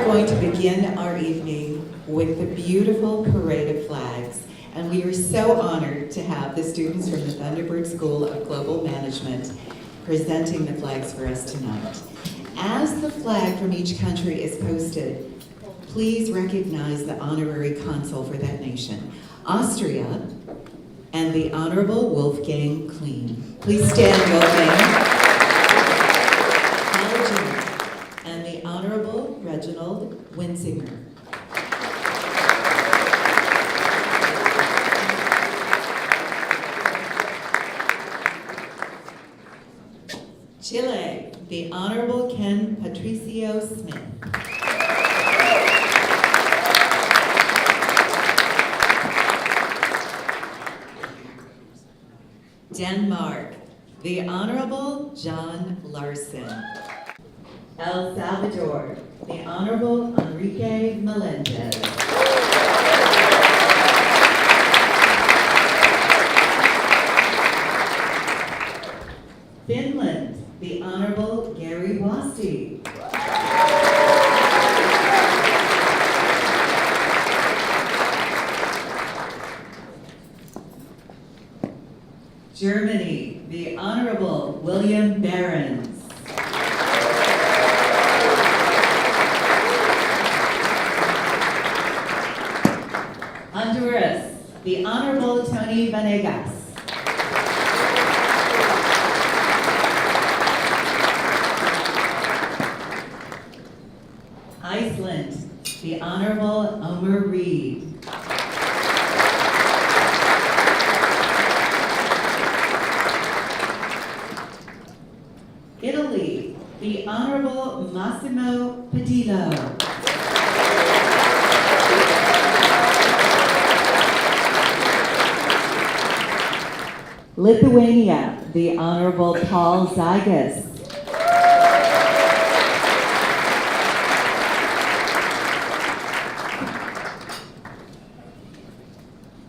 going to begin our evening with the beautiful parade of flags, and we are so honored to have the students from the Thunderbird School of Global Management presenting the flags for us tonight. As the flag from each country is posted, please recognize the Honorary Consul for that nation, Austria, and the Honorable Wolfgang Kleen. Please stand, Wolfgang. And the Honorable Reginald Winsinger. Chile, the Honorable Ken Patricio Smith. Denmark, the Honorable John Larson. El Salvador, the Honorable Enrique Melendez. Finland, the Honorable Gary Wasti. Germany, the Honorable William Behrens. Honduras, the Honorable Tony Vanegas. Iceland, the Honorable Omer Reed. Italy, the Honorable Massimo Pedillo. Lithuania, the Honorable Paul Zygas.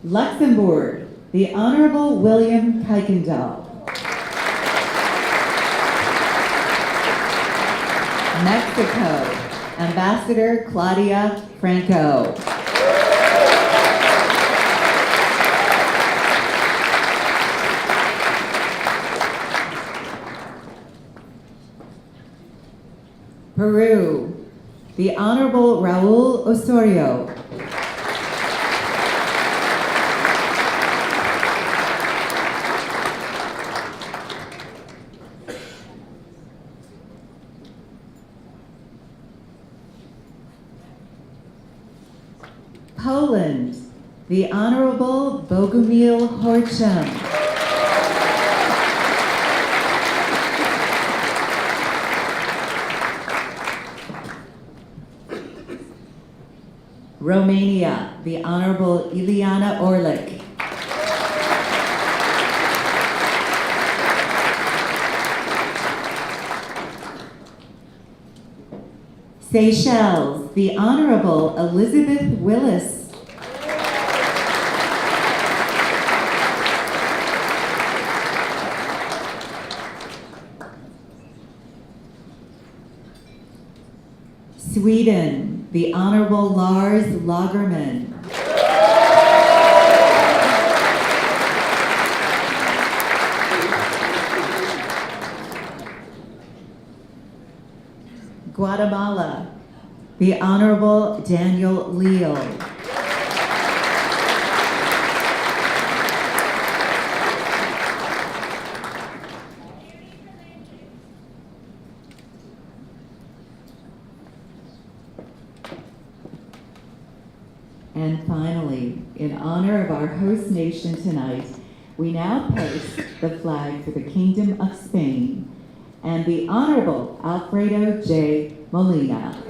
Luxembourg, the Honorable William Kuykendall. Mexico, Ambassador Claudia Franco. Peru, the Honorable Raul Osorio. Poland, the Honorable Bogumil Horcham. Romania, the Honorable Ileana Orlik. Seychelles, the Honorable Elizabeth Willis. Sweden, the Honorable Lars Lagerman. Guatemala, the Honorable Daniel Leal. And finally, in honor of our host nation tonight, we now post the flag for the Kingdom of Spain and the Honorable Alfredo J. Molina.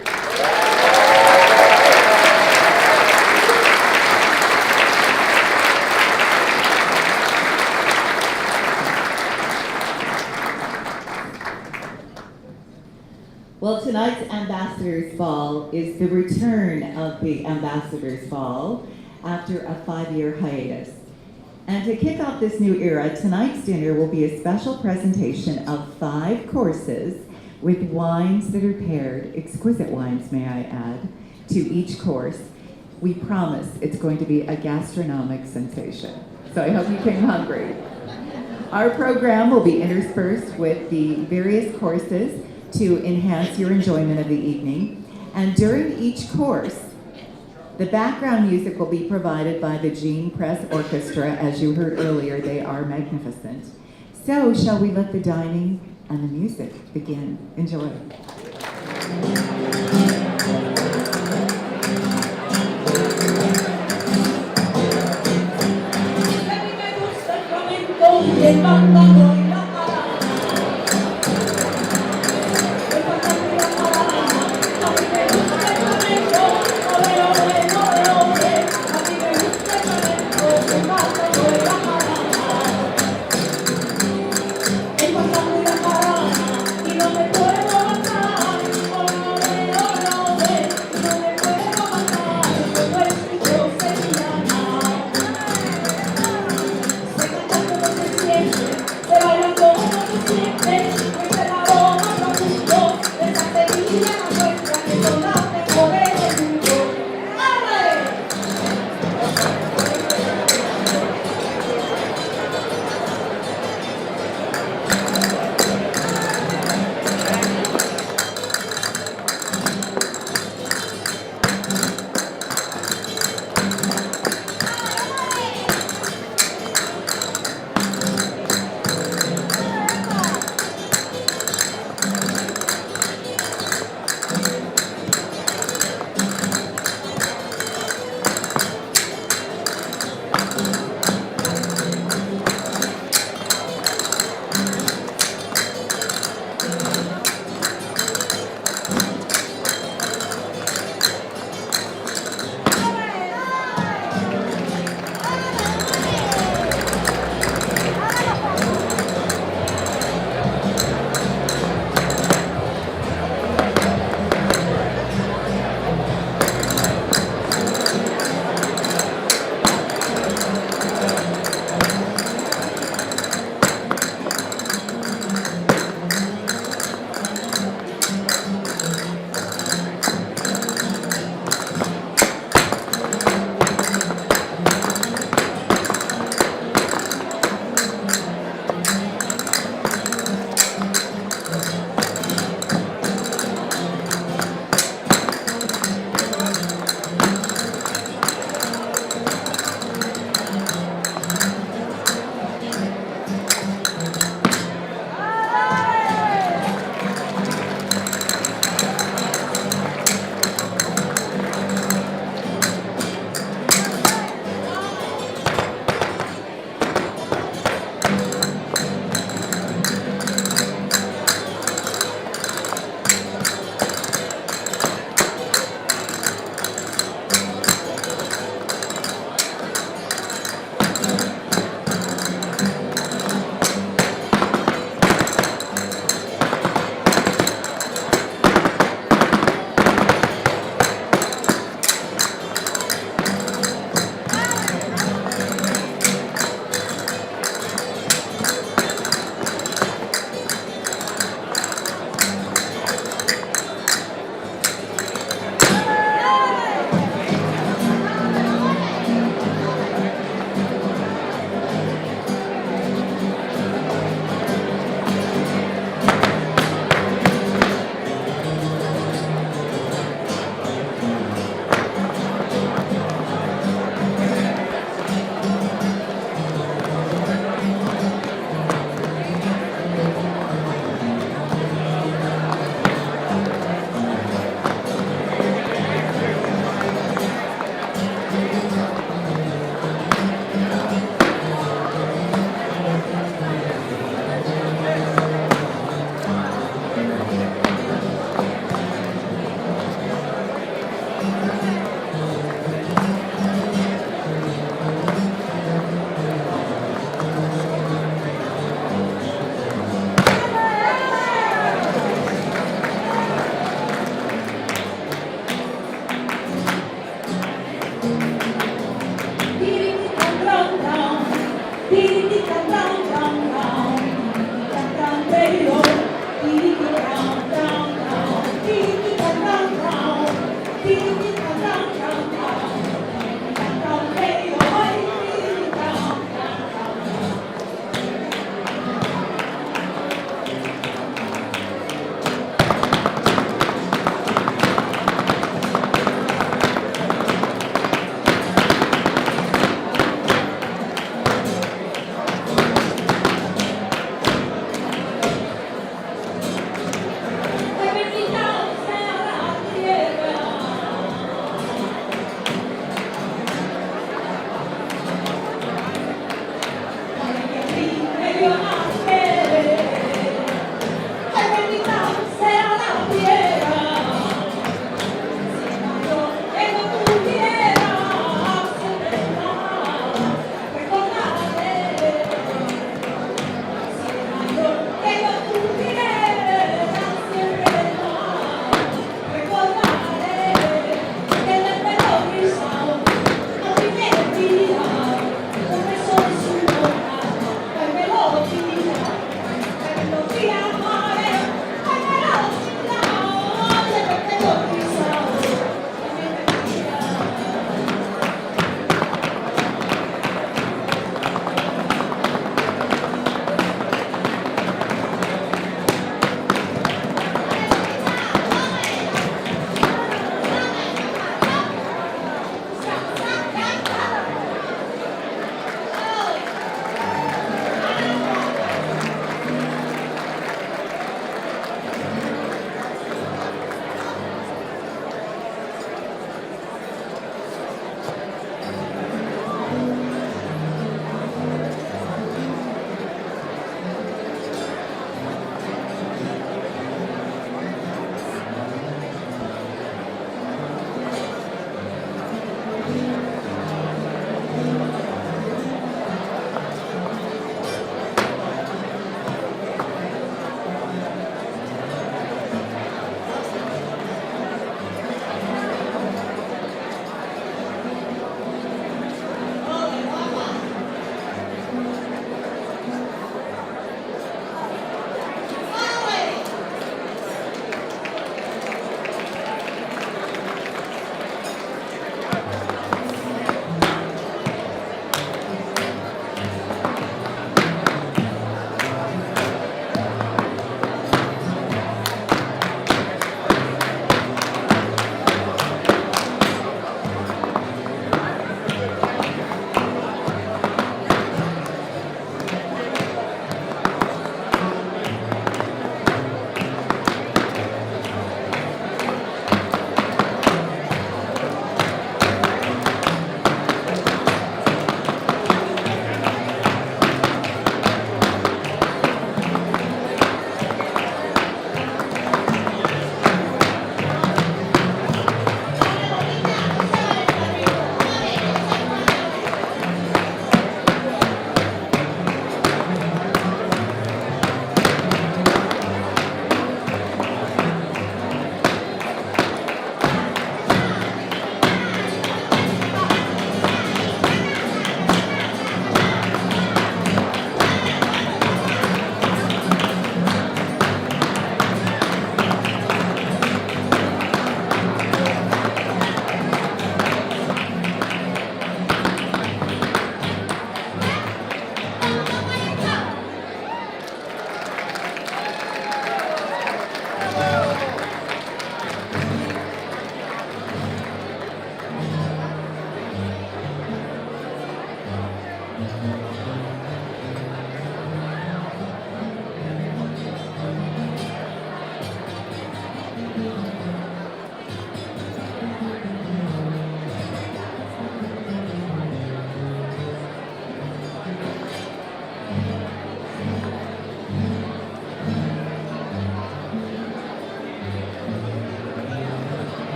Well, tonight's Ambassadors Ball is the return of the Ambassadors Ball after a 5-year hiatus. And to kick off this new era, tonight's dinner will be a special presentation of 5 courses with wines that are paired, exquisite wines, may I add, to each course. We promise it's going to be a gastronomic sensation. So I hope you came hungry. Our program will be interspersed with the various courses to enhance your enjoyment of the evening. And during each course, the background music will be provided by the Jean Press Orchestra. As you heard earlier, they are magnificent. So shall we let the dining and the music begin? Enjoy. Y no me puedo bajar,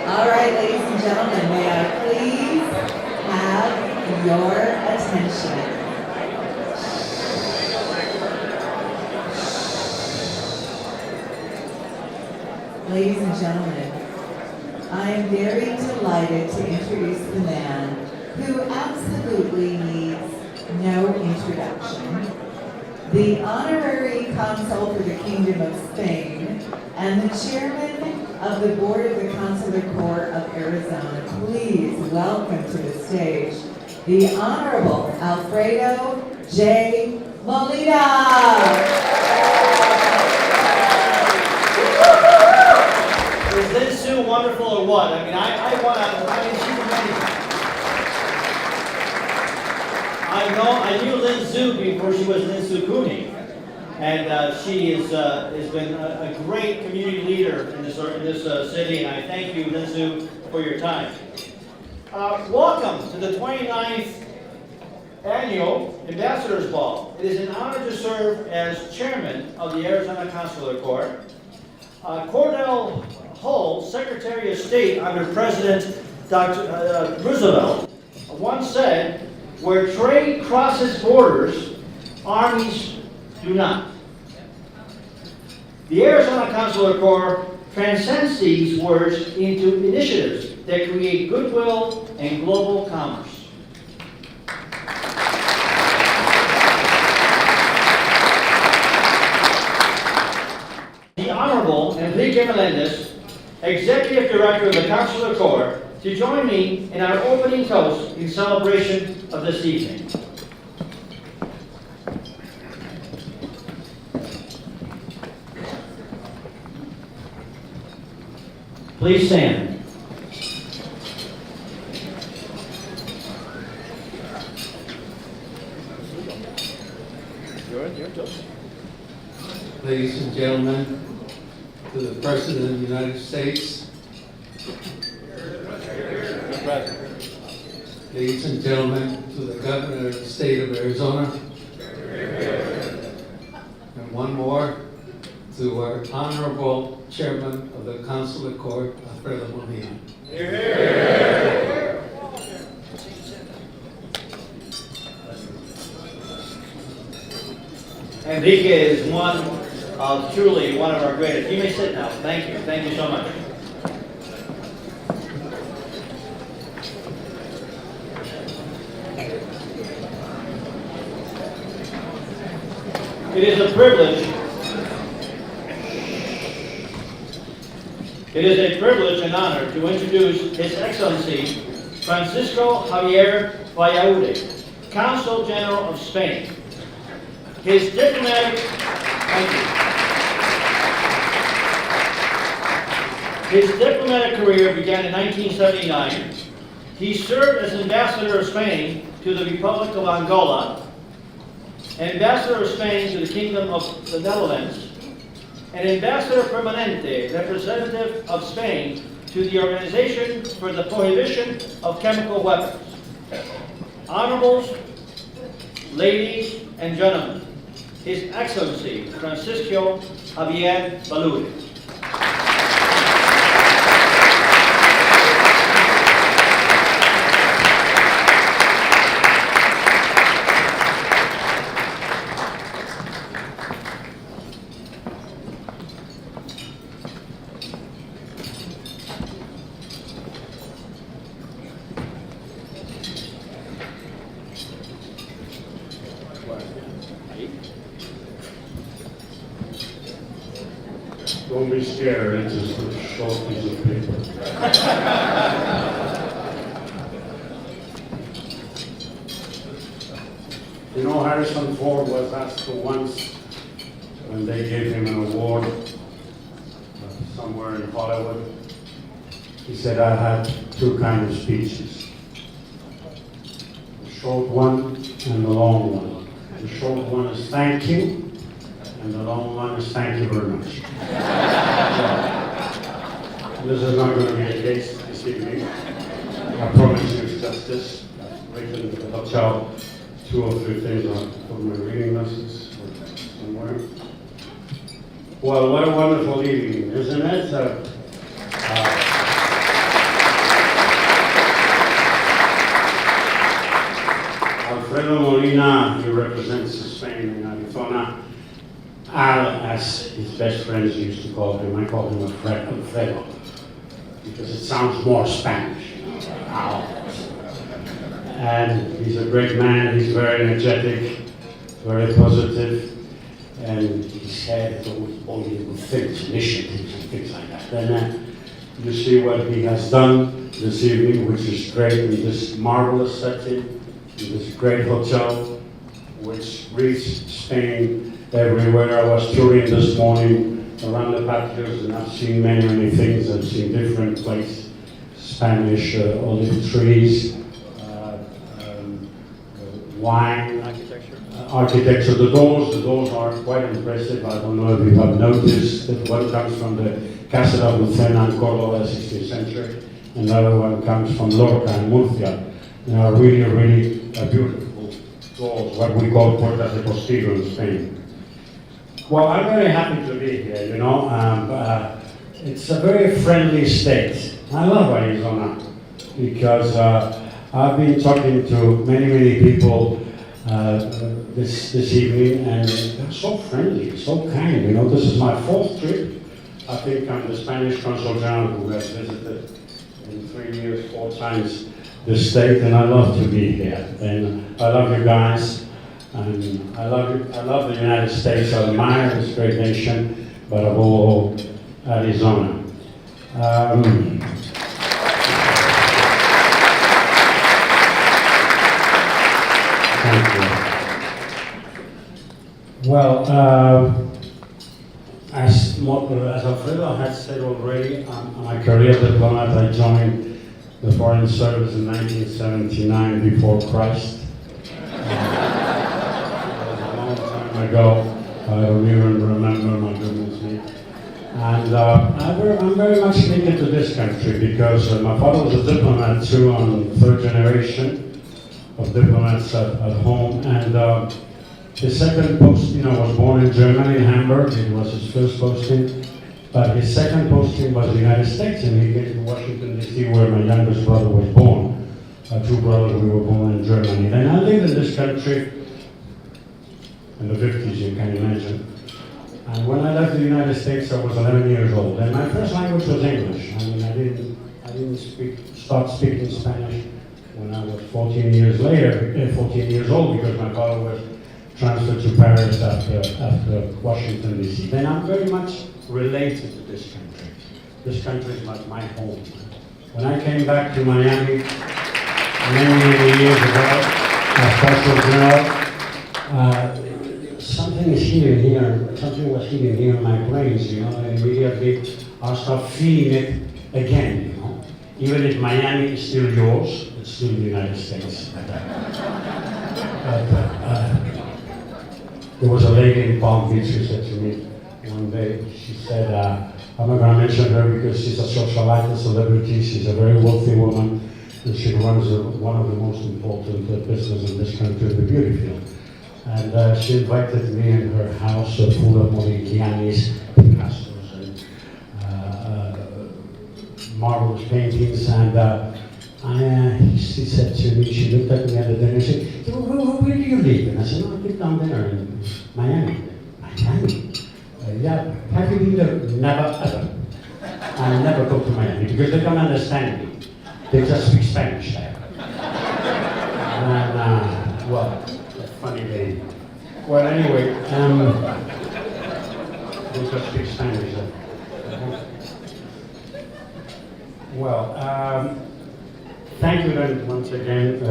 All right, ladies and gentlemen, may I please have your attention? Ladies and gentlemen, I am very delighted to introduce the man who absolutely needs no introduction, the Honorary Consul for the Kingdom of Spain and the Chairman of the Board of the Consular Coor of Arizona. Please welcome to the stage the Honorable Alfredo J. Molina. Is Lynn Sue wonderful or what? I mean, she's amazing. I knew Lynn Sue before she was Lynn Sue Cooney. And she has been a great community leader in this city, and I thank you, Lynn Sue, for your time. Welcome to the 29th Annual Ambassadors Ball. It is an honor to serve as chairman of the Arizona Consular Coor. Cordell Hull, Secretary of State under President Dr. Roosevelt, once said, "Where trade crosses borders, armies do not." The Arizona Consular Coor transcends these words into initiatives that create goodwill and global commerce. The Honorable Enrique Melendez, Executive Director of the Consular Coor, to join me in our opening toast in celebration of this evening. Please stand. Ladies and gentlemen, to the President of the United States, ladies and gentlemen, to the Governor of the State of Arizona, and one more, to our Honorable Chairman of the Consular Coor, Alfredo Molina. Enrique is truly one of our greatest. You may sit now. Thank you. Thank you so much. It is a privilege. It is a privilege and honor to introduce His Excellency Francisco Javier Vallaude, Consul General of Spain. His diplomatic career began in 1979. He served as Ambassador of Spain to the Republic of Angola, Ambassador of Spain to the Kingdom of the Netherlands, and Ambassador Permanente, representative of Spain to the Organization for the Prohibition of Chemical Weapons. Honorables, ladies and gentlemen, His Excellency Francisco Javier Vallaude. Don't be scared, it's just a short piece of paper. You know, Harrison Ford was asked once when they gave him an award somewhere in Hollywood. He said, "I had two kinds of speeches, the short one and the long one. The short one is thank you, and the long one is thank you very much." This is not going to be the case this evening. I promise you it's just this. Written to touch out 2 or 3 things on my reading lessons or somewhere. Well, what a wonderful evening, isn't it? Alfredo Molina, he represents Spain in Arizona. Al, as his best friends used to call him, I call him Alfredo, because it sounds more Spanish, you know, Al. And he's a great man, he's very energetic, very positive, and his head is always bulging with things, initiatives and things like that. Then you see what he has done this evening, which is great in this marvelous setting, in this great hotel, which reads Spain everywhere. I was touring this morning around the patios and I've seen many, many things. I've seen different places, Spanish olive trees, wine, architecture. The doors are quite impressive. I don't know if you have noticed that one comes from the Casa de Lucena in Córdoba, 16th century, and the other one comes from Lorca in Murcia. They are really, really beautiful doors, what we call puertas de postillo in Spain. Well, I'm very happy to be here, you know. It's a very friendly state. I love Arizona because I've been talking to many, many people this evening, and they're so friendly, so kind. You know, this is my 4th trip. I think I'm the Spanish Consul General who has visited in 3 years 4 times the state, and I love to be here. And I love you guys, and I love the United States. I admire this great nation, but above all, Arizona. Thank you. Well, as Alfredo has said already, I'm a career diplomat. I joined the Foreign Service in 1979 before Christ. That was a long time ago. I don't even remember, my goodness me. And I'm very much linked to this country because my father was a diplomat too. I'm 3rd generation of diplomats at home. And his second posting, I was born in Germany, in Hamburg. It was his first posting. But his second posting was the United States, and he came to Washington, D.C., where my youngest brother was born. 2 brothers, we were born in Germany. Then I lived in this country in the 50s, you can imagine. And when I left the United States, I was 11 years old. And my first language was English. I mean, I didn't start speaking Spanish when I was 14 years old, because my father was transferred to Paris after Washington, D.C. Then I'm very much related to this country. This country is like my home. When I came back to Miami many years ago as Consul General, something is hitting here, something was hitting here in my brains, you know, and immediately I start feeling it again, you know. Even if Miami is still yours, it's still the United States. There was a lady in Palm Beach who said to me one day, she said, I'm not going to mention her because she's a socialite, a celebrity, she's a very wealthy woman, and she runs one of the most important businesses in this country, the beauty field. And she invited me in her house full of Modigliani's, Picassos, and marvelous paintings, and she said to me, she looked at me at the dinner and said, where do you live? And I said, no, I live down there in Miami. Miami? Yeah, have you been there? Never, ever. I never go to Miami because they don't understand me. They just speak Spanish there. And, well, a funny game. Well, anyway, they just speak Spanish there. Well, thank you then once again,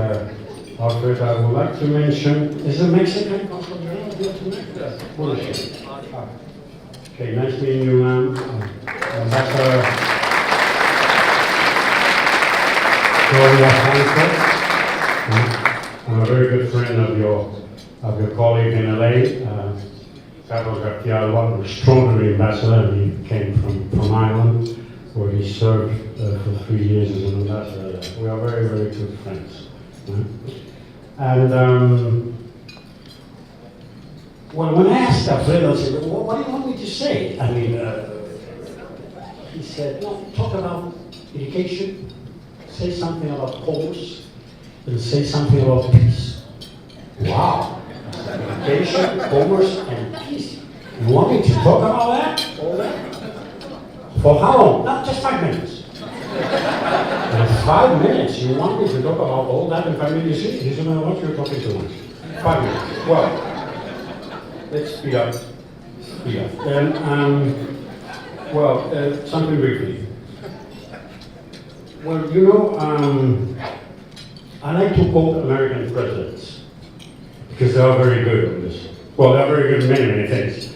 Alfredo. I would like to mention, is the Mexican Consul General here tonight? Bullshit. Okay, nice meeting you, ma'am. Ambassador Gloria Franco. I'm a very good friend of your colleague in LA, Carlos Garcia Elva, extraordinary ambassador. He came from Ireland, where he served for 3 years as an ambassador. We are very, very good friends. And well, when I asked Alfredo, I said, well, what do you want me to say? I mean, he said, no, talk about education, say something about commerce, and say something about peace. Wow. Education, commerce, and peace. You want me to talk about that? All that? For how long? Not just 5 minutes. In 5 minutes, you want me to talk about all that in 5 minutes? You don't know what you're talking to us. 5 minutes. Well, let's speed up. Speed up. Then, something briefly. Well, you know, I like to quote American presidents because they are very good on this. Well, they're very good in many, many things,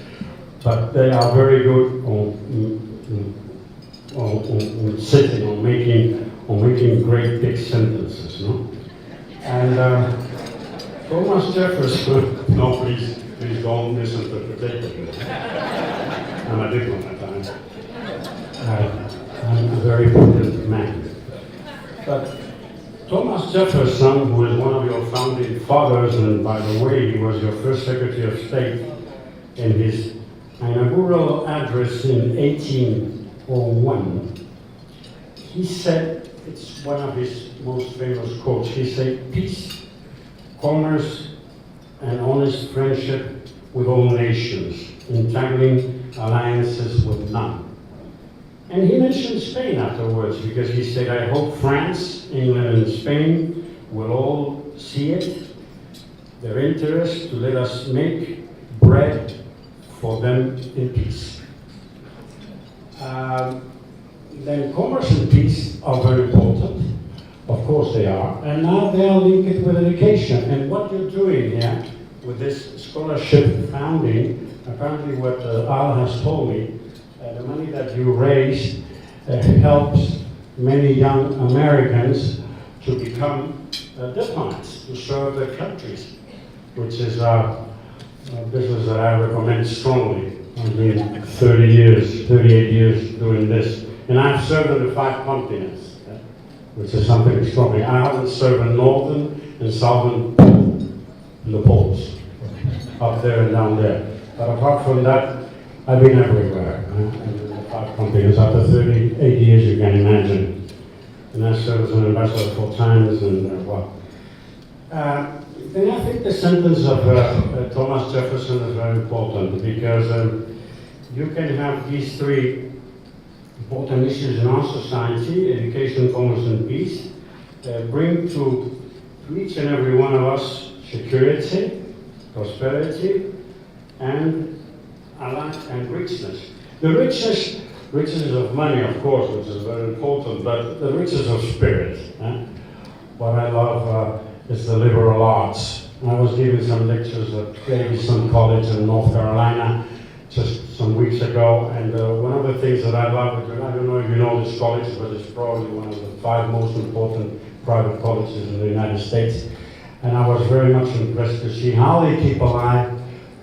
but they are very good on sitting, on making great big sentences, no? And Thomas Jefferson, no, please don't misinterpret it. I'm a diplomat. I'm a very important man. But Thomas Jefferson, who is one of your founding fathers, and by the way, he was your first Secretary of State, in his inaugural address in 1801, he said, it's one of his most famous quotes, he said, peace, commerce, and honest friendship with all nations, entangling alliances with none. And he mentioned Spain afterwards, because he said, I hope France, England, and Spain will all see it, their interest to let us make bread for them in peace. Then commerce and peace are very important. Of course they are. And now they are linked with education. And what you're doing here with this scholarship founding, apparently what Al has told me, the money that you raise helps many young Americans to become diplomats, to serve their countries, which is a business that I recommend strongly. I've been 38 years doing this. And I've served in the 5 continents, which is something extraordinary. I haven't served in northern and southern the poles, up there and down there. But apart from that, I've been everywhere. In the 5 continents. After 38 years, you can imagine. And I served as an ambassador 4 times, and then I think the sentence of Thomas Jefferson is very important, because you can have these 3 important issues in our society, education, commerce, and peace, bring to each and every one of us security, prosperity, and richness. The riches of money, of course, which is very important, but the riches of spirit. What I love is the liberal arts. I was giving some lectures at Davidson College in North Carolina just some weeks ago, and one of the things that I love, I don't know if you know this college, but it's probably one of the 5 most important private colleges in the United States, and I was very much impressed to see how they keep alive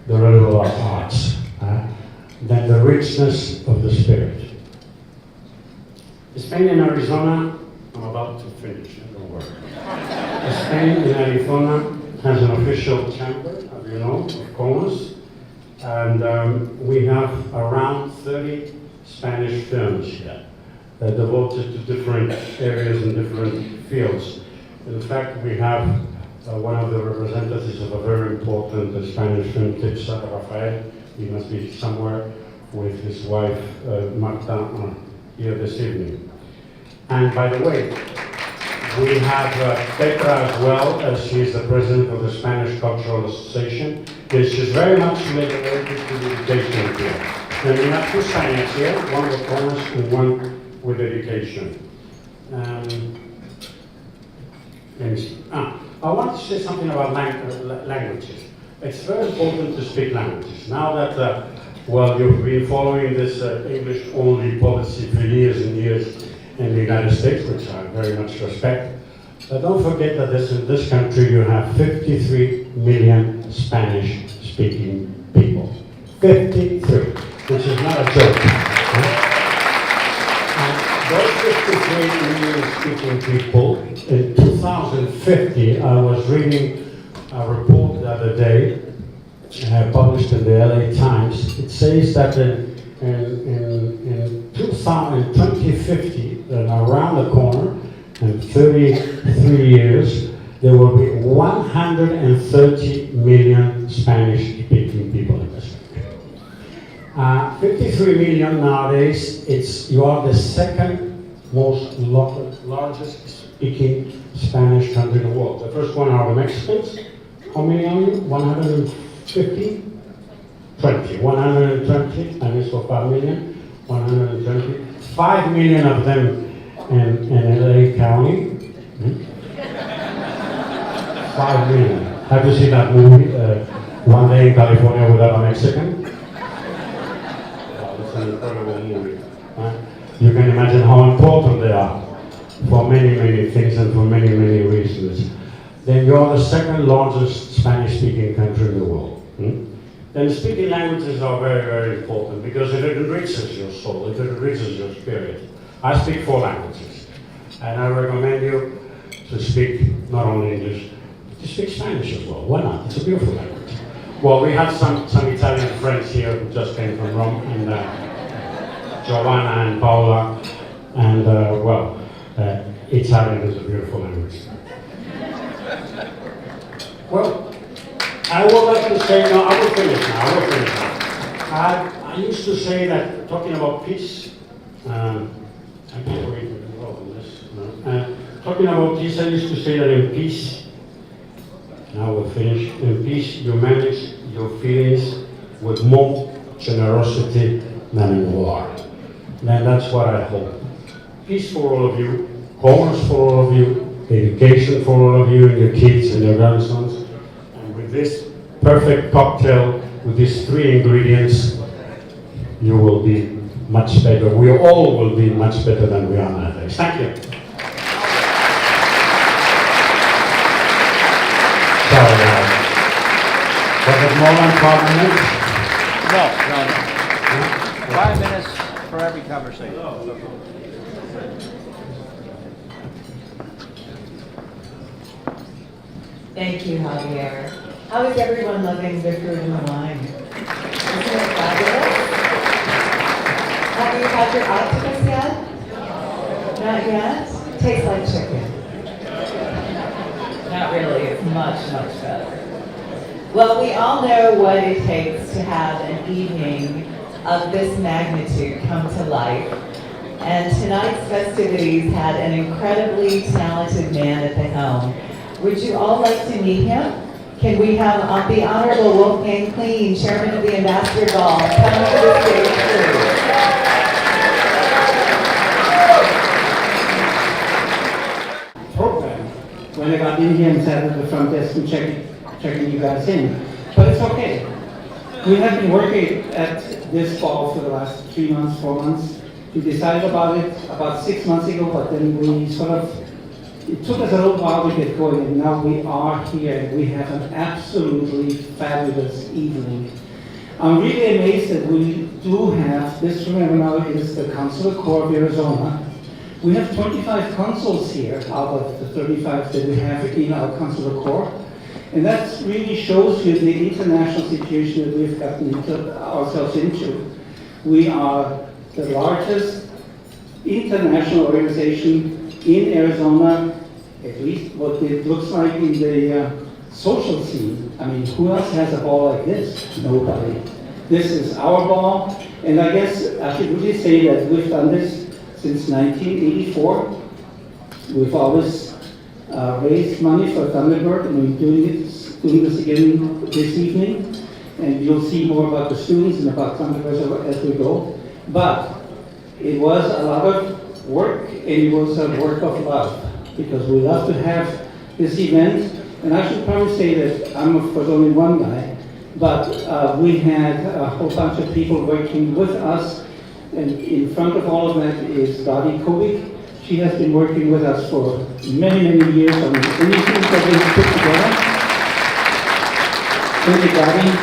the liberal arts, than the richness of the spirit. Spain and Arizona, I'm about to finish, don't worry. Spain and Arizona has an official chamber, as you know, of commerce, and we have around 30 Spanish firms here devoted to different areas and different fields. In fact, we have one of the representatives of a very important Spanish firm, Tipsa Rafael. He must be somewhere with his wife, Marta, here this evening. And by the way, we have Petra as well, as she's the president of the Spanish Cultural Association. And she's very much related to the education field. And we have 2 Spaniards here, one with commerce and one with education. I want to say something about languages. It's very important to speak languages. Now that, you've been following this English-only policy for years and years in the United States, which I very much respect. But don't forget that in this country you have 53 million Spanish-speaking people. 53, which is not a joke. And those 53 million speaking people, in 2050, I was reading a report the other day, published in the LA Times. It says that in 2050, around the corner, in 33 years, there will be 130 million Spanish-speaking people in this country. 53 million nowadays, you are the second most largest speaking Spanish country in the world. The first one are the Mexicans. How many are you? 150? 20. 120, and it's for 5 million. 120. 5 million of them in LA County. 5 million. Have you seen that movie, One Day in California Without a Mexican? It's an incredible movie. You can imagine how important they are for many, many things and for many, many reasons. Then you are the second largest Spanish-speaking country in the world. Then speaking languages are very, very important because it enriches your soul, it enriches your spirit. I speak 4 languages, and I recommend you to speak not only English, but to speak Spanish as well. Why not? It's a beautiful language. Well, we have some Italian friends here who just came from Rome, and Giovanna and Paola, and Italian is a beautiful language. Well, I would like to say, no, I will finish now. I used to say that talking about peace, talking about peace, I used to say that in peace, now we'll finish, in peace you manage your feelings with more generosity than in war. And that's what I hope. Peace for all of you, homes for all of you, education for all of you and your kids and your grandsons. And with this perfect cocktail, with these 3 ingredients, you will be much better. We all will be much better than we are nowadays. Thank you. Sorry, was it more than 5 minutes? No. 5 minutes for every conversation. Thank you, Javier. How is everyone loving the food and the wine? Isn't it fabulous? Have you had your octopus yet? Not yet? Tastes like chicken. Not really, it's much, much better. Well, we all know what it takes to have an evening of this magnitude come to life. And tonight's festivities had an incredibly talented man at the helm. Would you all like to meet him? Can we have the Honorable Wolfgang Kleen, Chairman of the Ambassador Ball, come to the stage, please? Program when I got in here and sat at the front desk and checking you guys in. But it's okay. We have been working at this ball for the last 3 months, 4 months. We decided about it about 6 months ago, but then we it took us a little while to get going, and now we are here. We have an absolutely fabulous evening. I'm really amazed that we do have, this remember now is the Consular Coor of Arizona. We have 25 consuls here out of the 35 that we have in our Consular Coor. And that really shows you the international situation that we've gotten ourselves into. We are the largest international organization in Arizona, at least what it looks like in the social scene. I mean, who else has a ball like this? Nobody. This is our ball, and I guess I should really say that we've done this since 1984. We've always raised money for Thunderbird, and we're doing this again this evening. And you'll see more about the students and about Thunderbird as we go. But it was a lot of work, and it was a work of love, because we love to have this event. And I should probably say that I'm of course only one guy, but we had a whole bunch of people working with us, and in front of all of that is Lattie. She has been working with us for many, many years on the initiatives that we've put together. Thank you, Lattie.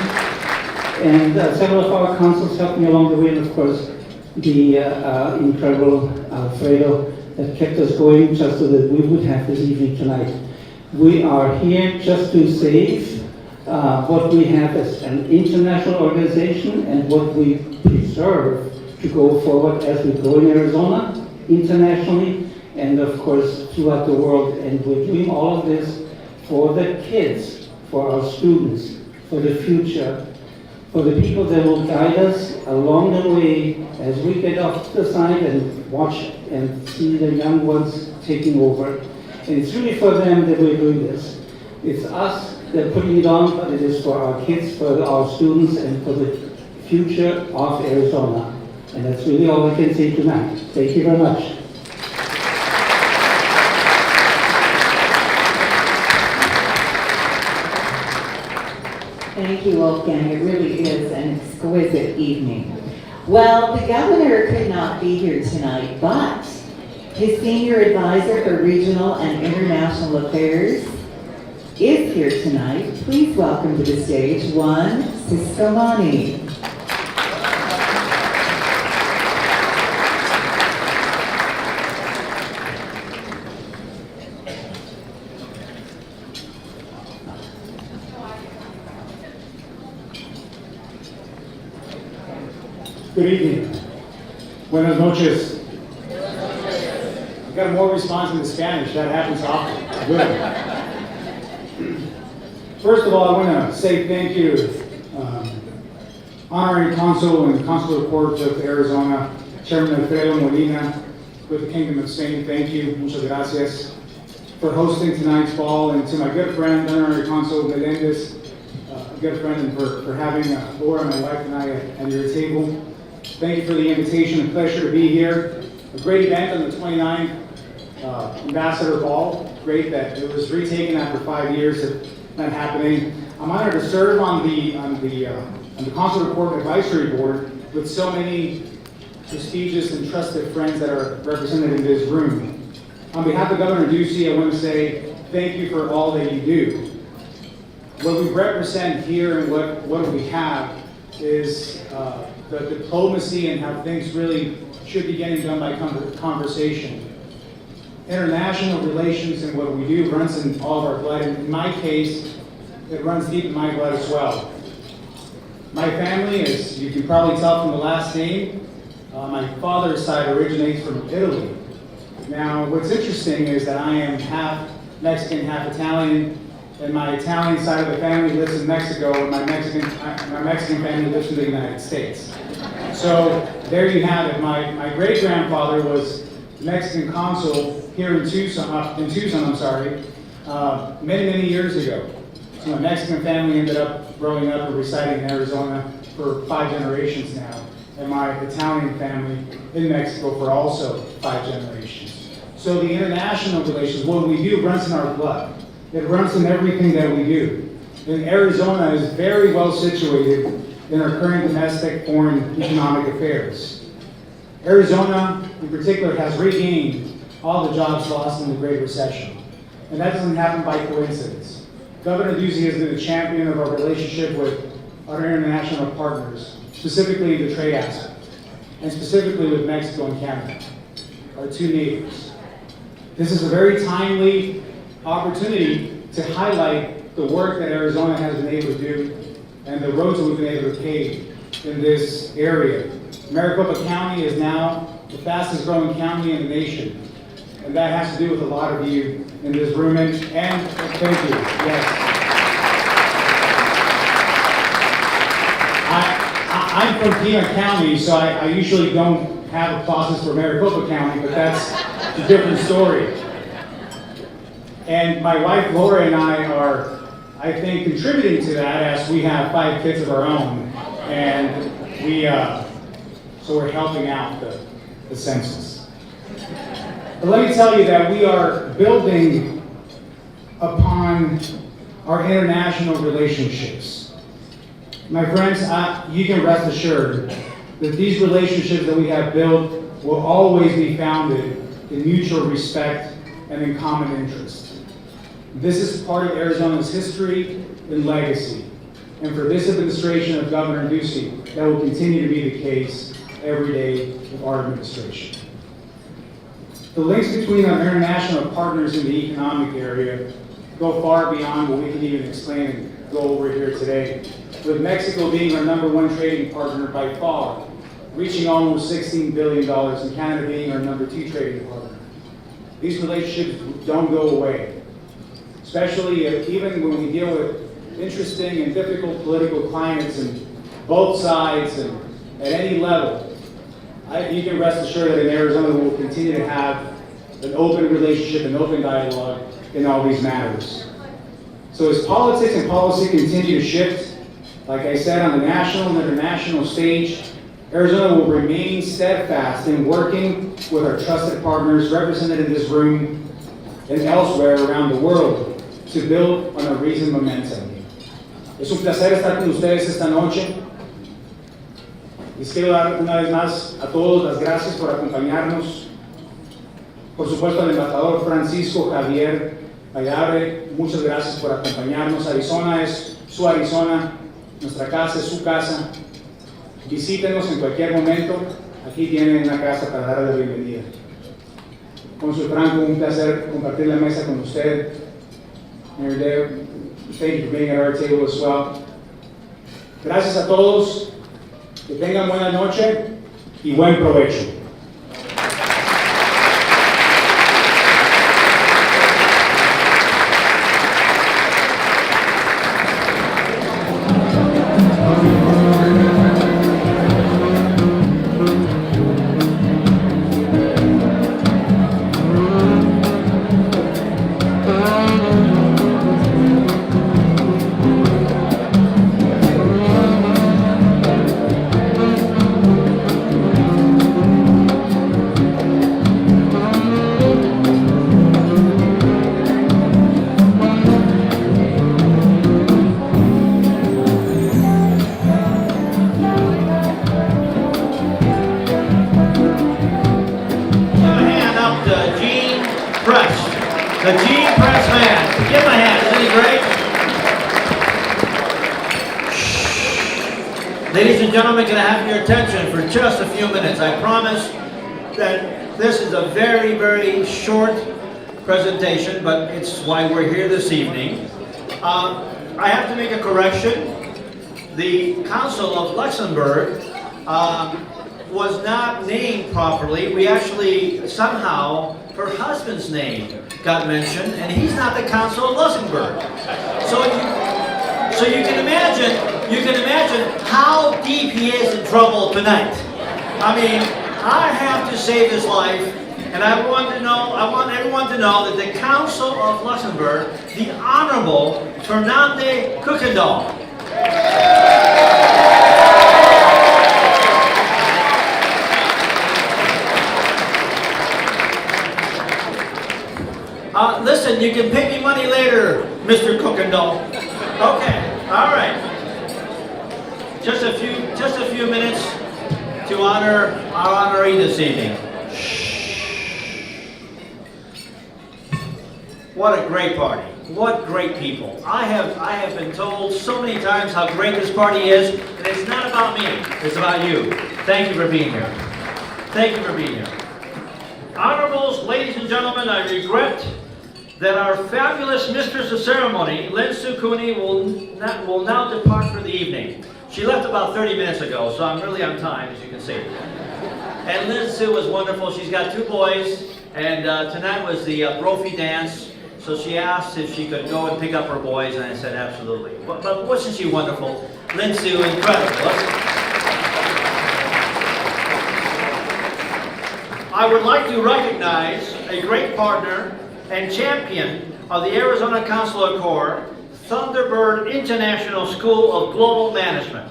And several of our consuls helped me along the way, and of course the incredible Alfredo that kept us going just so that we would have this evening tonight. We are here just to save what we have as an international organization and what we preserve to go forward as we go in Arizona, internationally, and of course throughout the world. And we're doing all of this for the kids, for our students, for the future, for the people that will guide us along the way as we get off to the side and watch and see the young ones taking over. And it's really for them that we're doing this. It's us that are putting it on, but it is for our kids, for our students, and for the future of Arizona. And that's really all I can say tonight. Thank you very much. Thank you, Wolfgang. It really is an exquisite evening. Well, the governor could not be here tonight, but his senior advisor for regional and international affairs is here tonight. Please welcome to the stage Juan Siscomani. Good evening. Buenas noches. You got more response in the Spanish. That happens often. Good. First of all, I want to say thank you, Honorary Consul and Consular Court of Arizona, Chairman Alfredo Molina, with the Kingdom of Spain. Thank you. Muchas gracias for hosting tonight's ball, and to my good friend, Honorary Consul Melendez, a good friend, and for having Laura, my wife, and I at your table. Thank you for the invitation. A pleasure to be here. A great event on the 29th Ambassador Ball. Great that it was retaken after 5 years of not happening. I'm honored to serve on the Consular Court Advisory Board with so many prestigious and trusted friends that are represented in this room. On behalf of Governor Ducey, I want to say thank you for all that you do. What we represent here and what we have is the diplomacy and how things really should be getting done by conversation. International relations and what we do runs in all of our blood, and in my case, it runs deep in my blood as well. My family, as you can probably tell from the last name, my father's side originates from Italy. Now, what's interesting is that I am half Mexican, half Italian, and my Italian side of the family lives in Mexico, and my Mexican family lives in the United States. So there you have it. My great-grandfather was Mexican consul here in Tucson, many years ago. So my Mexican family ended up growing up and residing in Arizona for 5 generations now, and my Italian family in Mexico for also 5 generations. So the international relations, what we do runs in our blood. It runs in everything that we do. And Arizona is very well situated in our current domestic, foreign, economic affairs. Arizona, in particular, has regained all the jobs lost in the Great Recession. And that doesn't happen by coincidence. Governor Ducey has been a champion of our relationship with our international partners, specifically the trade aspect, and specifically with Mexico and Canada, our 2 neighbors. This is a very timely opportunity to highlight the work that Arizona has been able to do and the roads that we've been able to pave in this area. Maricopa County is now the fastest growing county in the nation. And that has to do with a lot of you in this room. And thank you. Yes. I'm from Pima County, so I usually don't have a process for Maricopa County, but that's a different story. And my wife Laura and I are, I think, contributing to that as we have 5 kids of our own. And so we're helping out the census. But let me tell you that we are building upon our international relationships. My friends, you can rest assured that these relationships that we have built will always be founded in mutual respect and in common interest. This is part of Arizona's history and legacy. And for this administration of Governor Ducey, that will continue to be the case every day of our administration. The links between our international partners in the economic area go far beyond what we can even explain and go over here today. With Mexico being our #1 trading partner by far, reaching almost $16 billion, and Canada being our #2 trading partner. These relationships don't go away. especially even when we deal with interesting and difficult political climates in both sides and at any level. You can rest assured that in Arizona we will continue to have an open relationship and open dialogue in all these matters. So as politics and policy continue to shift, like I said, on the national and international stage, Arizona will remain steadfast in working with our trusted partners represented in this room and elsewhere around the world to build on a recent momentum. Es un placer estar con ustedes esta noche. Les quiero dar una vez más a todos las gracias por acompañarnos. Por supuesto al embajador Francisco Javier Vallabre, muchas gracias por acompañarnos. Arizona es su Arizona, nuestra casa es su casa. Visítenos en cualquier momento, aquí tienen una casa para darle la bienvenida. Consul Franco, un placer compartir la mesa con usted. Mayor Dale, thank you for being at our table as well. Gracias a todos, que tengan buena noche y buen provecho. The Gene Press Man. Give him a hand. Isn't he great? Ladies and gentlemen, can I have your attention for just a few minutes? I promise that this is a very, very short presentation, but it's why we're here this evening. I have to make a correction. The Consul of Luxembourg was not named properly. We actually, somehow, her husband's name got mentioned, and he's not the Consul of Luxembourg. So you can imagine how deep he is in trouble tonight. I mean, I have to save his life, and I want everyone to know that the Consul of Luxembourg, the Honorable Fernande Kuykendall. Listen, you can pay me money later, Mr. Kuykendall. Okay, all right. Just a few minutes to honor our honoree this evening. What a great party. What great people. I have been told so many times how great this party is, and it's not about me, it's about you. Thank you for being here. Thank you for being here. Honorables, ladies and gentlemen, I regret that our fabulous mistress of ceremony, Lynn Sukuni, will now depart for the evening. She left about 30 minutes ago, so I'm really on time, as you can see. And Lynn Sue was wonderful. She's got 2 boys, and tonight was the Brophy dance, so she asked if she could go and pick up her boys, and I said absolutely. But wasn't she wonderful? Lynn Sue, incredible, wasn't she? I would like to recognize a great partner and champion of the Arizona Consular Corps, Thunderbird International School of Global Management.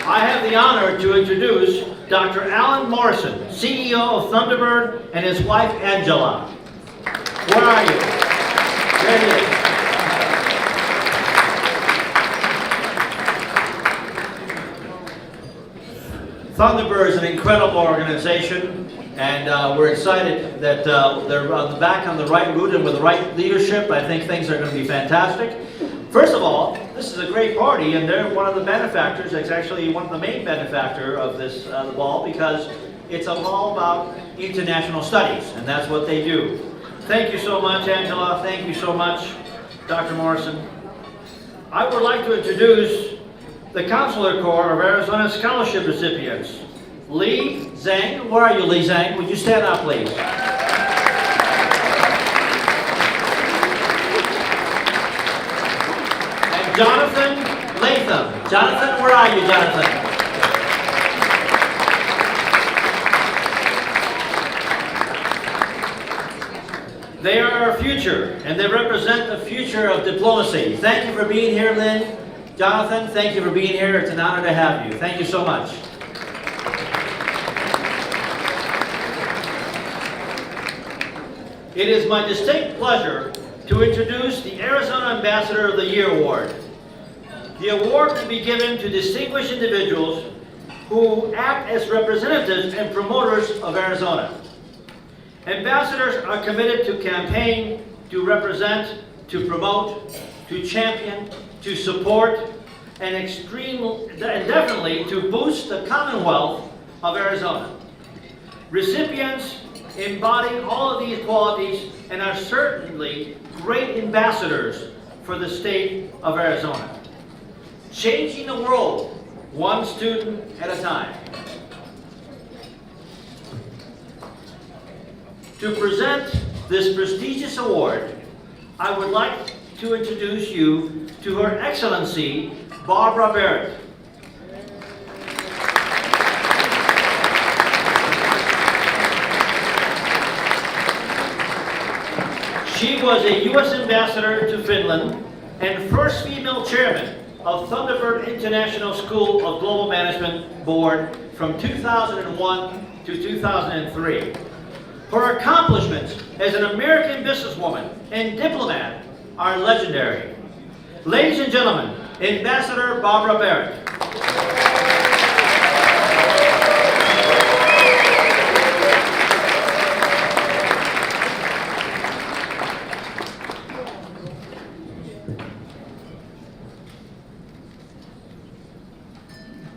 I have the honor to introduce Dr. Alan Morrison, CEO of Thunderbird, and his wife Angela. Where are you? There he is. Thunderbird is an incredible organization, and we're excited that they're back on the right route and with the right leadership. I think things are going to be fantastic. First of all, this is a great party, and they're one of the benefactors. It's actually one of the main benefactor of this the ball, because it's a ball about international studies, and that's what they do. Thank you so much, Angela. Thank you so much, Dr. Morrison. I would like to introduce the Consular Corps of Arizona Scholarship recipients. Lee Zhang. Where are you, Lee Zhang? Would you stand up, please? And Jonathan Latham. Jonathan, where are you, Jonathan? They are our future, and they represent the future of diplomacy. Thank you for being here, Lynn. Jonathan, thank you for being here. It's an honor to have you. Thank you so much. It is my distinct pleasure to introduce the Arizona Ambassador of the Year Award. The award will be given to distinguished individuals who act as representatives and promoters of Arizona. Ambassadors are committed to campaign, to represent, to promote, to champion, to support, and definitely to boost the Commonwealth of Arizona. Recipients embody all of these qualities and are certainly great ambassadors for the state of Arizona. Changing the world, one student at a time. To present this prestigious award, I would like to introduce you to Her Excellency, Barbara Barrett. She was a U.S. ambassador to Finland and first female chairman of Thunderbird International School of Global Management Board from 2001 to 2003. Her accomplishments as an American businesswoman and diplomat are legendary. Ladies and gentlemen, Ambassador Barbara Barrett.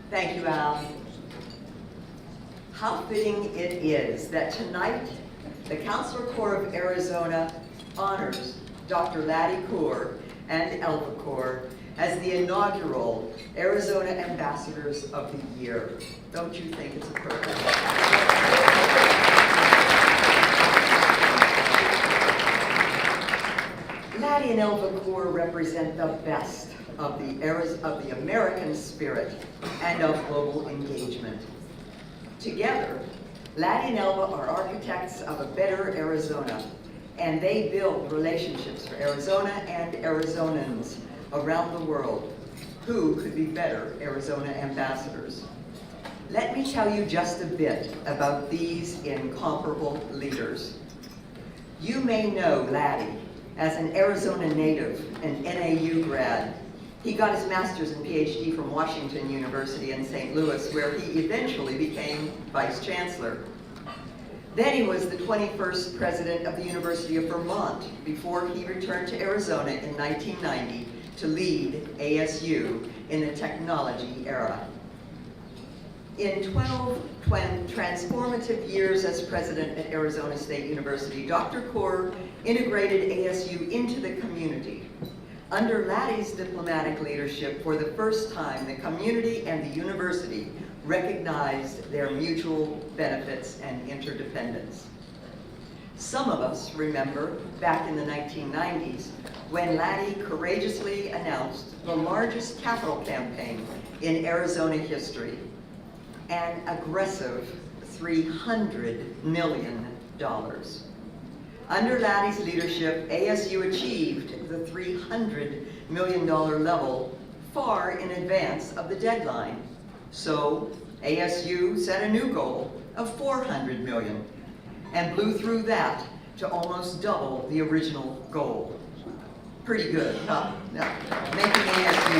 Thank you, Al. How fitting it is that tonight the Consular Corps of Arizona honors Dr. Lattie Coor and Elva Coor as the inaugural Arizona Ambassadors of the Year. Don't you think it's appropriate? Lattie and Elva Coor represent the best of the American spirit and of global engagement. Together, Lattie and Elva are architects of a better Arizona, and they build relationships for Arizona and Arizonans around the world. Who could be better Arizona ambassadors? Let me tell you just a bit about these incomparable leaders. You may know Lattie as an Arizona native and NAU grad. He got his master's and PhD from Washington University in St. Louis, where he eventually became vice chancellor. Then he was the 21st president of the University of Vermont before he returned to Arizona in 1990 to lead ASU in the technology era. In 12 transformative years as president at Arizona State University, Dr. Coor integrated ASU into the community. Under Lattie's diplomatic leadership, for the first time, the community and the university recognized their mutual benefits and interdependence. Some of us remember back in the 1990s when Lattie courageously announced the largest capital campaign in Arizona history, an aggressive $300 million. Under Lattie's leadership, ASU achieved the $300 million level far in advance of the deadline. So ASU set a new goal of $400 million and blew through that to almost double the original goal. Pretty good, huh? Now, making ASU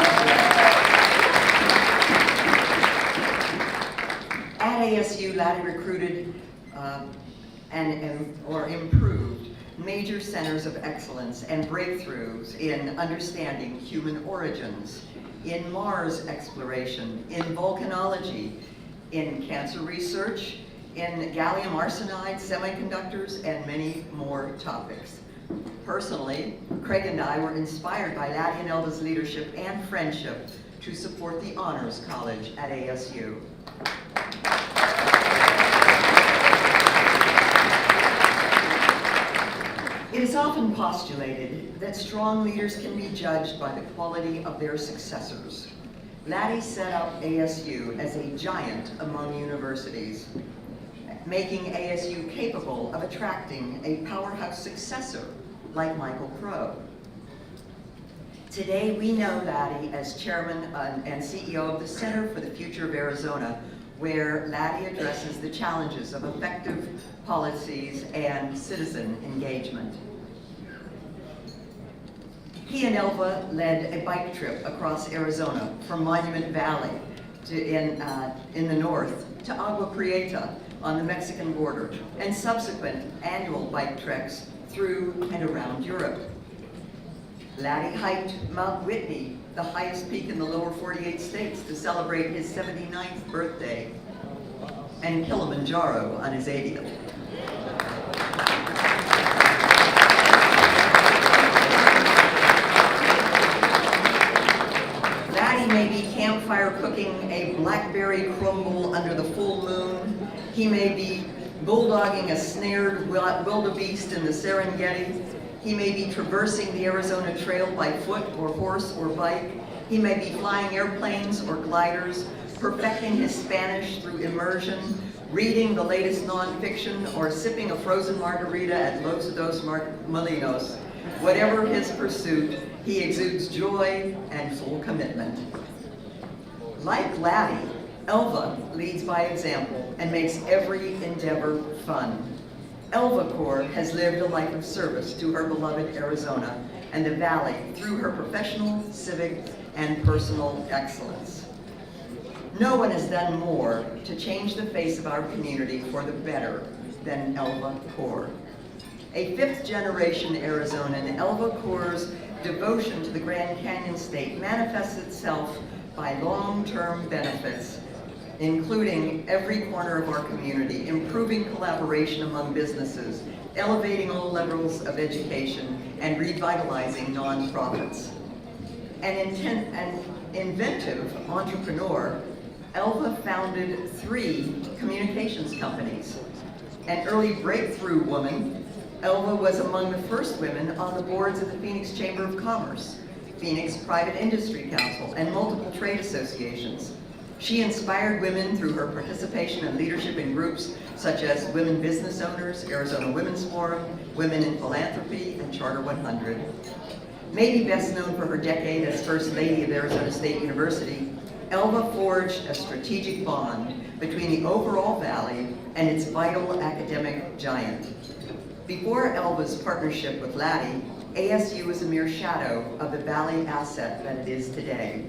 At ASU, Lattie recruited or improved major centers of excellence and breakthroughs in understanding human origins, in Mars exploration, in volcanology, in cancer research, in gallium arsenide, semiconductors, and many more topics. Personally, Craig and I were inspired by Lattie and Elva's leadership and friendship to support the Honors College at ASU. It's often postulated that strong leaders can be judged by the quality of their successors. Lattie set up ASU as a giant among universities, making ASU capable of attracting a powerhouse successor like Michael Crow. Today, we know Lattie as chairman and CEO of the Center for the Future of Arizona, where Lattie addresses the challenges of effective policies and citizen engagement. He and Elva led a bike trip across Arizona from Monument Valley in the north to Agua Prieta on the Mexican border, and subsequent annual bike treks through and around Europe. Lattie hiked Mount Whitney, the highest peak in the lower 48 states, to celebrate his 79th birthday, and Kilimanjaro on his 80th. Lattie may be campfire cooking a blackberry crumble under the full moon. He may be bulldogging a snared wildebeest in the Serengeti. He may be traversing the Arizona Trail by foot or horse or bike. He may be flying airplanes or gliders, perfecting his Spanish through immersion, reading the latest nonfiction, or sipping a frozen margarita at Los Dos Molinos. Whatever his pursuit, he exudes joy and full commitment. Like Lattie, Elva leads by example and makes every endeavor fun. Elva Coor has lived a life of service to her beloved Arizona and the Valley through her professional, civic, and personal excellence. No one has done more to change the face of our community for the better than Elva Coor. A fifth-generation Arizonan, Elva Coor's devotion to the Grand Canyon State manifests itself by long-term benefits, including every corner of our community, improving collaboration among businesses, elevating all levels of education, and revitalizing nonprofits. An inventive entrepreneur, Elva founded 3 communications companies. An early breakthrough woman, Elva was among the first women on the boards of the Phoenix Chamber of Commerce, Phoenix Private Industry Council, and multiple trade associations. She inspired women through her participation and leadership in groups such as Women Business Owners, Arizona Women's Forum, Women in Philanthropy, and Charter 100. Maybe best known for her decade as First Lady of Arizona State University, Elva forged a strategic bond between the overall Valley and its vital academic giant. Before Elva's partnership with Lattie, ASU was a mere shadow of the Valley asset that it is today.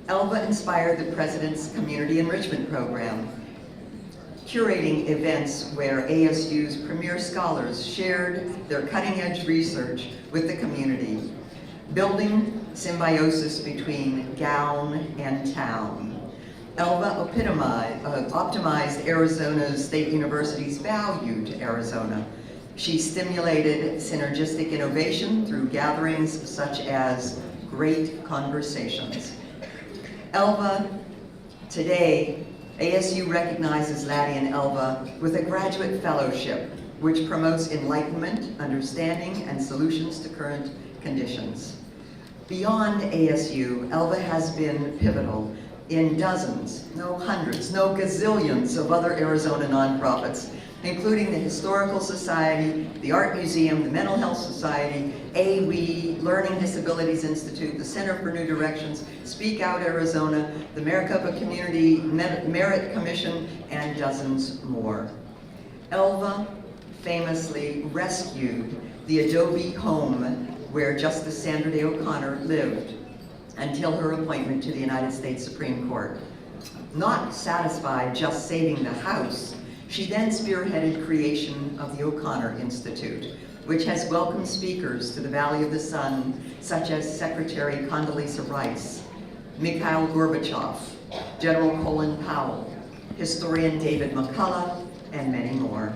Elva inspired the President's Community Enrichment Program, curating events where ASU's premier scholars shared their cutting-edge research with the community, building symbiosis between gown and town. Elva optimized Arizona State University's value to Arizona. She stimulated synergistic innovation through gatherings such as Great Conversations. Elva, today, ASU recognizes Lattie and Elva with a graduate fellowship, which promotes enlightenment, understanding, and solutions to current conditions. Beyond ASU, Elva has been pivotal in dozens, no hundreds, no gazillions of other Arizona nonprofits, including the Historical Society, the Art Museum, the Mental Health Society, AWE, Learning Disabilities Institute, the Center for New Directions, Speak Out Arizona, the Maricopa Community Merit Commission, and dozens more. Elva famously rescued the adobe home where Justice Sandra Day O'Connor lived until her appointment to the United States Supreme Court. Not satisfied just saving the house, she then spearheaded creation of the O'Connor Institute, which has welcomed speakers to the Valley of the Sun, such as Secretary Condoleezza Rice, Mikhail Gorbachev, General Colin Powell, historian David McCullough, and many more.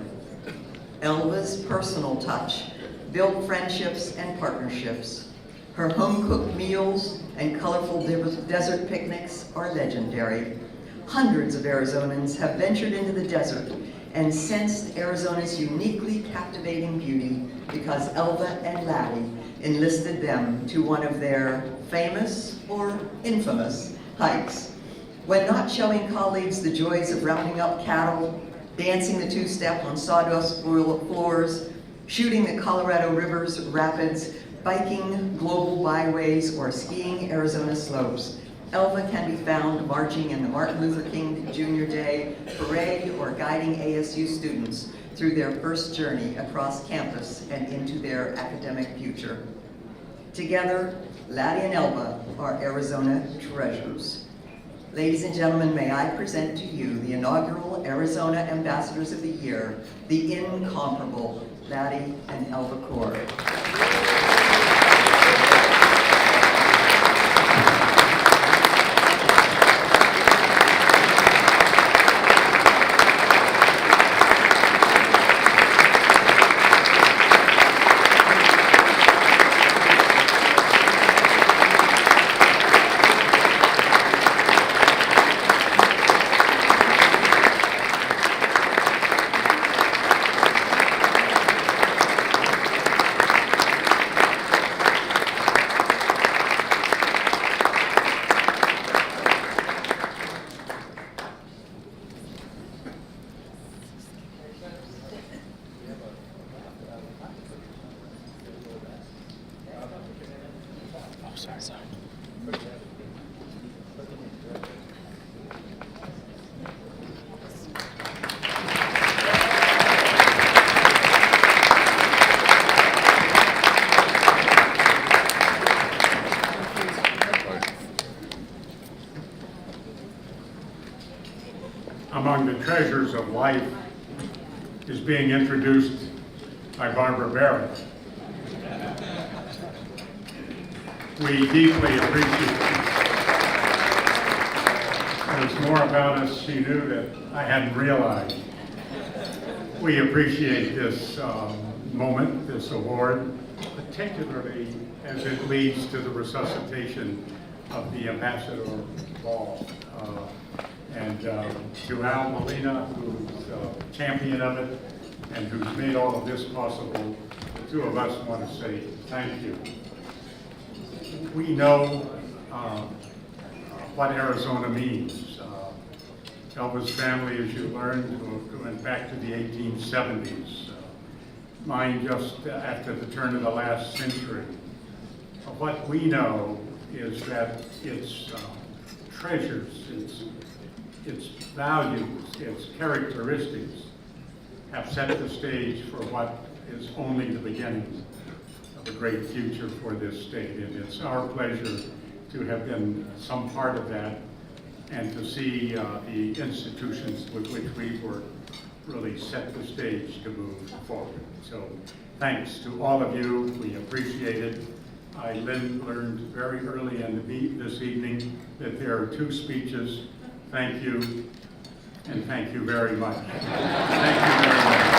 Elva's personal touch built friendships and partnerships. Her home-cooked meals and colorful desert picnics are legendary. Hundreds of Arizonans have ventured into the desert and sensed Arizona's uniquely captivating beauty because Elva and Lattie enlisted them to one of their famous or infamous hikes. When not showing colleagues the joys of rounding up cattle, dancing the two-step on sawdust floors, shooting the Colorado River's rapids, biking global byways, or skiing Arizona slopes, Elva can be found marching in the Martin Luther King Jr. Day Parade or guiding ASU students through their first journey across campus and into their academic future. Together, Lattie and Elva are Arizona treasures. Ladies and gentlemen, may I present to you the inaugural Arizona Ambassadors of the Year, the incomparable Lattie and Elva Coor. Among the treasures of life is being introduced by Barbara Barrett. We deeply appreciate it. There's more about us she knew that I hadn't realized. We appreciate this moment, this award, particularly as it leads to the resuscitation of the Ambassador Ball. And to Al Molina, who's a champion of it and who's made all of this possible, the two of us want to say thank you. We know what Arizona means. Elva's family, as you learned, went back to the 1870s. Mine just after the turn of the last century. What we know is that its treasures, its values, its characteristics have set the stage for what is only the beginning of a great future for this state. And it's our pleasure to have been some part of that and to see the institutions with which we work really set the stage to move forward. So thanks to all of you. We appreciate it. I learned very early in this evening that there are two speeches. Thank you, and thank you very much. Thank you very much.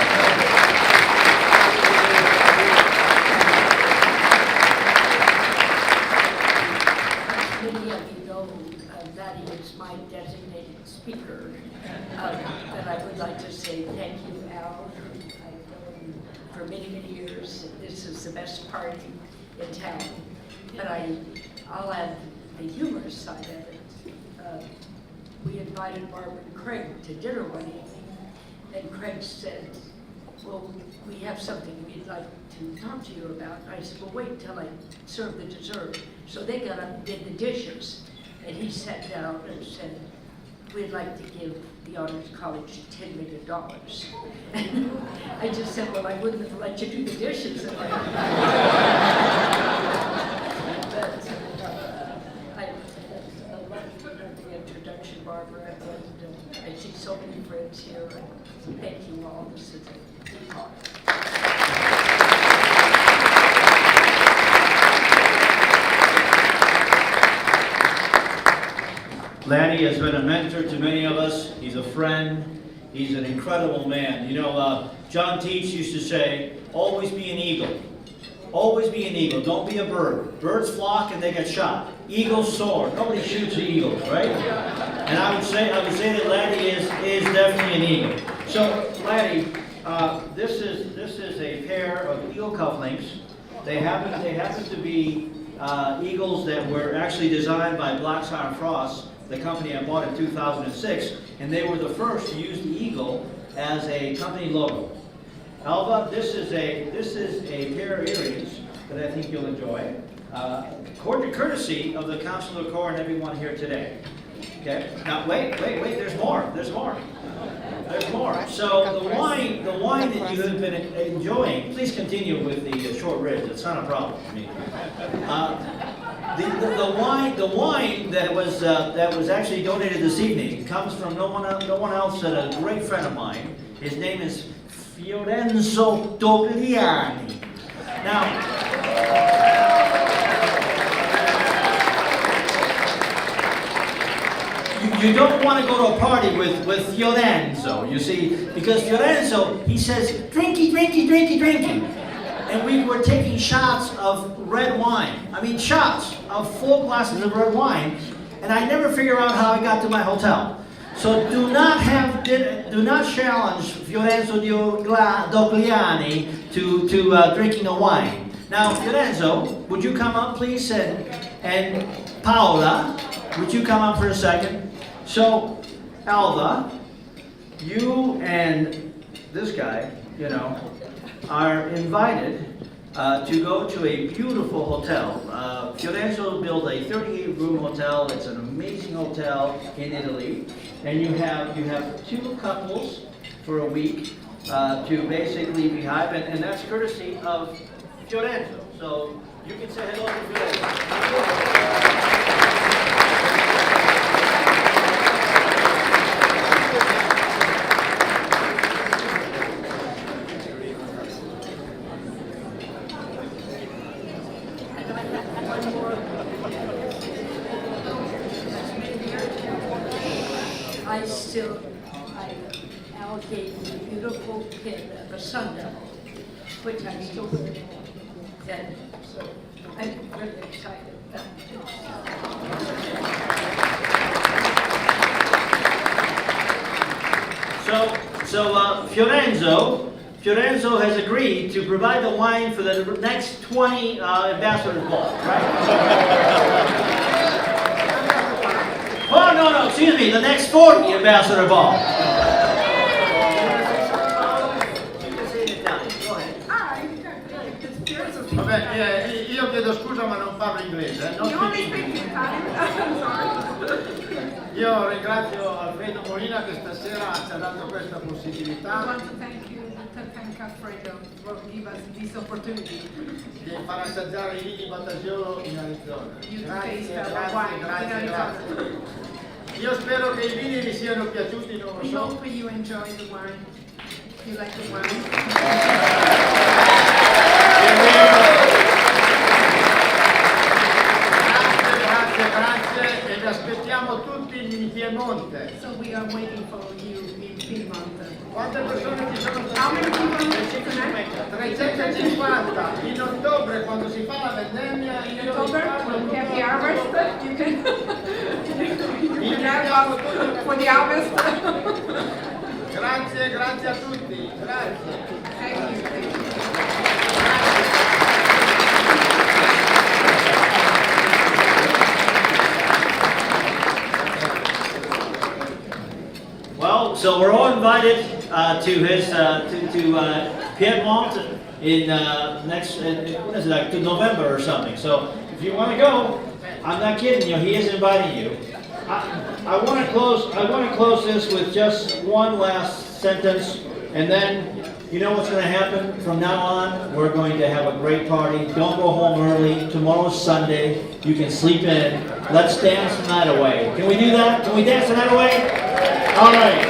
Many of you know Lattie is my designated speaker, but I would like to say thank you, Al. I've known you for many, many years. This is the best party in town, but I'll add the humorous side of it. We invited Barbara and Craig to dinner one evening, and Craig said, well, we have something we'd like to talk to you about. And I said, well, wait till I serve the dessert. So they got up and did the dishes, and he sat down and said, we'd like to give the Honors College $10 million. And I just said, well, I wouldn't have let you do the dishes if I introduction, Barbara, and I see so many friends here, and thank you all. This is a big honor. Lattie has been a mentor to many of us. He's a friend. He's an incredible man. You know, John Teach used to say, always be an eagle. Always be an eagle. Don't be a bird. Birds flock and they get shot. Eagles soar. Nobody shoots the eagles, right? And I would say that Lattie is definitely an eagle. So Lattie, this is a pair of eagle cufflinks. They happen to be eagles that were actually designed by Blacksire Frost, the company I bought in 2006, and they were the first to use the eagle as a company logo. Elva, this is a pair of earrings that I think you'll enjoy. Courtesy of the Consular Coor and everyone here today. Okay. Now wait. There's more. There's more. So the wine that you have been enjoying. Please continue with the short ribs. It's not a problem for me. The wine that was actually donated this evening comes from no one else than a great friend of mine. His name is Fiorenzo Dogliani. Now. You don't want to go to a party with Fiorenzo, you see, because Fiorenzo, he says, drinky. And we were taking shots of red wine. I mean, shots of full glasses of red wine, and I never figure out how I got to my hotel. So do not challenge Fiorenzo Dogliani to drinking the wine. Now, Fiorenzo, would you come up, please? And Paola, would you come up for a second? So, Elva, you and this guy, are invited to go to a beautiful hotel. Fiorenzo built a 38-room hotel. It's an amazing hotel in Italy, and you have two couples for a week to basically be hype, and that's courtesy of Fiorenzo. So you can say hello to Fiorenzo. Al gave me a beautiful pin of a sundial, which I still wear. Then, so I'm really excited about it. So Fiorenzo has agreed to provide the wine for the next 20 ambassadors' balls, right? Oh, no, excuse me, the next 40 ambassador ball. Vabbè, io chiedo scusa ma non parlo inglese. Io ringrazio Alfredo Molina che stasera ci ha dato questa possibilità. I want to thank Alfredo for giving us this opportunity. Di far assaggiare i vini Battagiolo in Arizona. Grazie. Io spero che i vini vi siano piaciuti, non lo We so. hope you enjoy the wine. You like the wine? Grazie e vi aspettiamo tutti in Piemonte. So we are waiting for you in Piedmont. Quante persone ci sono How many state? people tonight? 350. In ottobre quando si fa la vendemmia In October, when we have the harvest, you can have us for the harvest. Grazie a tutti. Grazie. Thank you. Well, so we're all invited to his Piedmont in when is it, like November or something. So if you want to go, I'm not kidding you. He is inviting you. I want to close this with just one last sentence, and then you know what's going to happen from now on. We're going to have a great party. Don't go home early. Tomorrow's Sunday. You can sleep in. Let's dance the night away. Can we do that? Can we dance the night away? All right.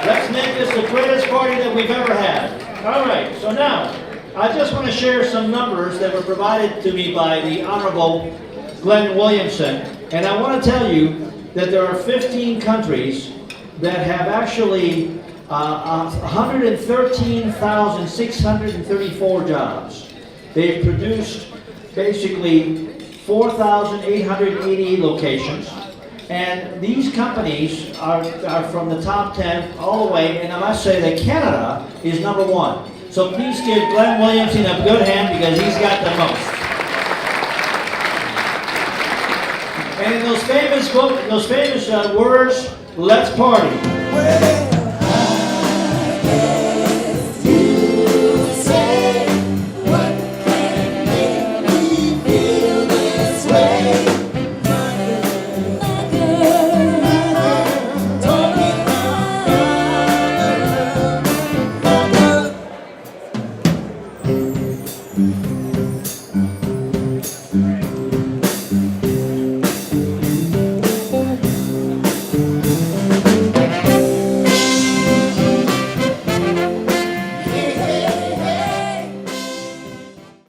Let's make this the greatest party that we've ever had. All right. So now, I just want to share some numbers that were provided to me by the Honorable Glenn Williamson. And I want to tell you that there are 15 countries that have actually 113,634 jobs. They've produced basically 4,888 locations. And these companies are from the top 10 all the way, and I must say that Canada is #1. So please give Glenn Williamson a good hand because he's got the most. And in those famous words, let's party.